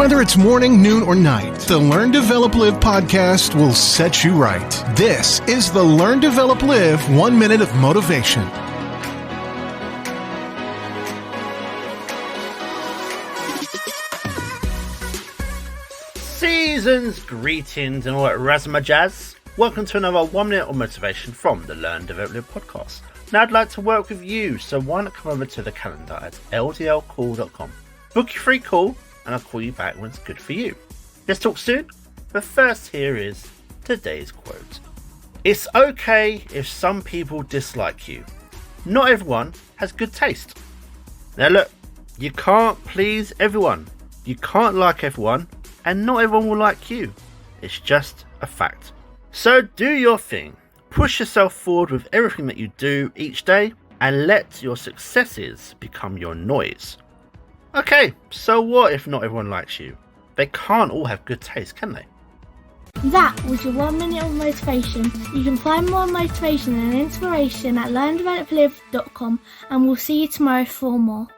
Whether it's morning, noon, or night, the Learn, Develop, Live podcast will set you right. This is the Learn, Develop, Live 1 Minute of Motivation. Seasons, greetings, and all that razzma jazz. Welcome to another 1 minute of motivation from the Learn, Develop, Live podcast. Now I'd like to work with you, so why not come over to the calendar at ldlcall.com. Book your free call, and I'll call you back when it's good for you. Let's talk soon, but first here is today's quote. It's okay if some people dislike you. Not everyone has good taste. Now look, you can't please everyone. You can't like everyone, and not everyone will like you. It's just a fact. So do your thing. Push yourself forward with everything that you do each day, and let your successes become your noise. Okay, so what if not everyone likes you? They can't all have good taste, can they? That was your 1 minute of motivation. You can find more motivation and inspiration at learndeveloplive.com, and we'll see you tomorrow for more.